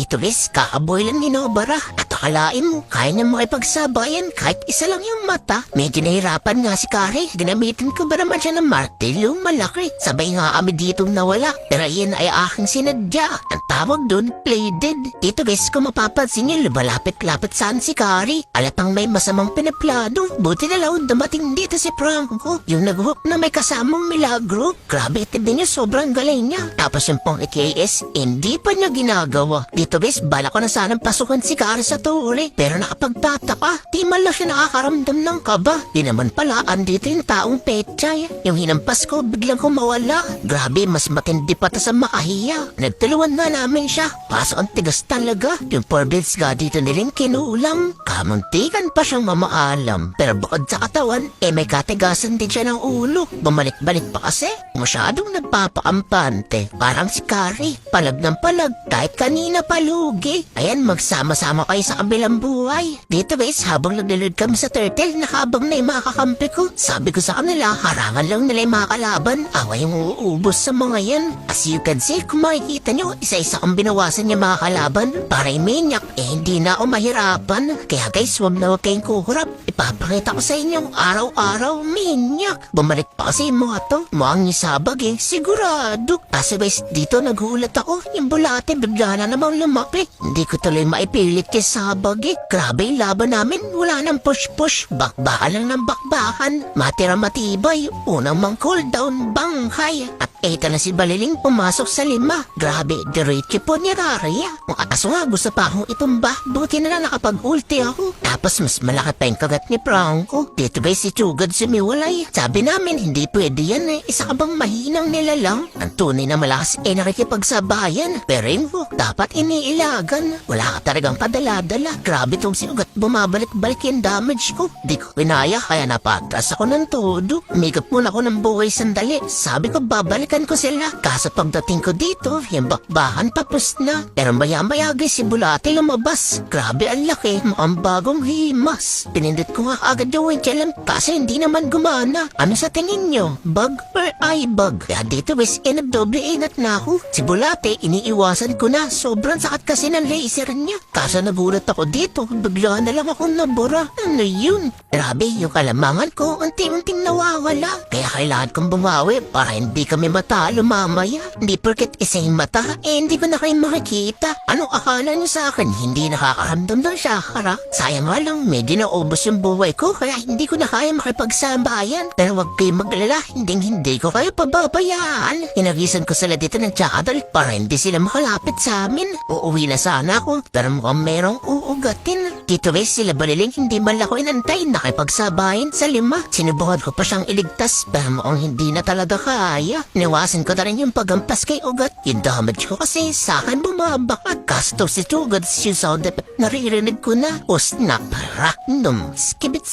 Dito guys, kakaboy lang ni Nobara. At akalain mo, kaya niya makipagsabayan kahit isa lang yung mata. Medyo nahirapan nga si Kari. Ginamitin ko ba naman siya ng martilyo malaki. Sabay nga kami ditong nawala. Pero yan ay aking sinadya. Ang tawag dun, play dead. Dito guys, kung mapapansin niyo, lumalapit-lapit saan si Kari. Alatang may masamang pinaplano. Buti na lang dumating dito si Franco. Yung nag-hook na may kasamang milagro. Grabe, itibin niya, sobrang galing niya. Tapos yung pang EKS, hindi pa niya ginagawa. Dito guys, bala ko na sanang pasukan si Kari sa tuli. Pero nakapagtataka, di man lang siya nakakaramdam ng kaba. Di naman pala, andito yung taong petchay. Yung hinampas ko, biglang kumawala. Grabe, mas matindi pa ta sa makahiya. Nagtulungan na namin siya. Paso ang tigas talaga. Yung forbits nga dito nilang kinulang. Kamuntikan pa siyang mamaalam. Pero bukod sa katawan, may katigasan din siya ng ulo. Bumalik-balik pa kasi. Masyadong nagpapakampante. Parang si Kari, palag ng palag. Kahit kanina palugi. Ayan, magsama-sama kayo sa kabilang buhay. Dito guys, habang naglilid kami sa turtle, nakabang na yung mga kakampi ko. Sabi ko sa kanila, harangan lang nila yung mga kalaban. Away yung uubos sa mga yan. As you can see, kung makikita nyo, isa-isa kang binawasan yung mga kalaban. Para iminyak, hindi na ako mahirapan. Kaya guys, huwag na huwag kayong kukurap. Ipapakita ko sa inyong araw-araw, minyak. Bumalik pa kasi yung mga to. Mukhang nisabag sigurado. Kasi guys, dito nagulat ako. Yung bulate, bigla na namang lumaki. Hindi ko tuloy maipilit kay sabag Grabe yung laban namin. Wala nang push-push. Bakbakan lang ng bakbakan. Matira matibay. Unang mang cooldown, banghay. At eto na si Baliling pumasok sa 5. Grabe, diretso po ni Raraya. Kung aso nga, gusto pa akong itumba. Buti na lang nakapag-ulti ako. Tapos mas malaki pa yung kagat ni Franco. Dito guys, si Chugad sumiwalay. Sabi namin, hindi pwede yan Isa ka bang mahinang nilalang? Ang tunay na malakas nakikipagsabayan. Pero yung dapat iniilagan. Wala ka talagang padala-dala. Grabe tong si Ugat, bumabalik-balik yung damage ko. Di ko pinaya, kaya napatras ako ng todo. Umigap muna ako ng buhay sandali. Sabi ko, babalikan ko sila. Kaso pagdating ko dito, yung bakbahan tapos na. Pero maya-maya si Bulate lumabas. Grabe ang laki, ang bagong himas. Pinindot ko nga agad yung winchelam, kasi hindi naman gumana. Ano sa tingin nyo? Bug or bug? Kaya dito nagdoble ingat na ako. Si Bulate, iniiwasan ko na. Sobrang sakat kasi ng laser niya. Kaso nagulat ako dito, bigla na lang akong nabura. Ano yun? Grabe, yung kalamangan ko, unti-unting nawawala. Kaya kailangan kong bumawi para hindi kami matalo mamaya. Hindi porket isa yung mata, hindi ko na kayo makikita. Anong akala niyo sa akin? Hindi nakakaramdam ng syakara. Sayang nga lang, medyo naubos yung buhay ko, kaya hindi ko na kaya makipagsabayan. Pero wag kayo maglala, hindi ko kayo pababayaan. Inagisan ko sila dito ng tsakadal para hindi sila makalapit sa amin. Uuwi na sana ako, pero mukhang merong uugatin. Dito sila Baliling, hindi man ako inantay, nakipagsabayan sa 5. Sinubukan ko pa siyang iligtas, pero mukhang hindi na talaga kaya. Niwasan ko na rin yung pagampas kay Ugat. Yung damage ko kasi sa akin bumabakat. Kasto si Ugat, yung sound effect, naririnig ko na. O snap, random, skibit.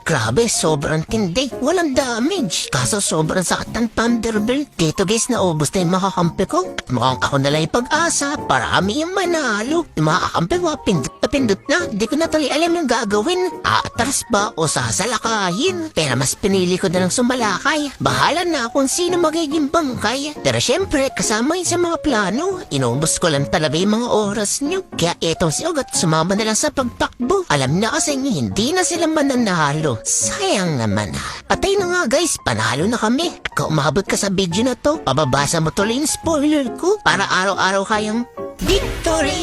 Grabe, sobrang tindi. Walang damage. Kaso sobrang sakit ng Thunderbolt. Dito naubos na yung makakampi ko. At mukhang ako nalang yung pag-asa para kami yung manalo. Yung makakampi ko, pindot na. Di ko na tuloy alam yung gagawin. Aatras ba o sasalakayin? Pero mas pinili ko na lang sumalakay. Bahala na kung sino magiging bangkay. Pero syempre, kasama yun sa mga plano. Inubos ko lang talaga yung mga oras nyo. Kaya etong si Ugat, sumama na lang sa pagtakbo. Alam na kasi hindi na sila mananalo. Sayang naman. Patay na nga guys, panalo na kami. Kung umabot ka sa video na to, pababasa mo tuloy yung spoiler ko para araw-araw kayong victory!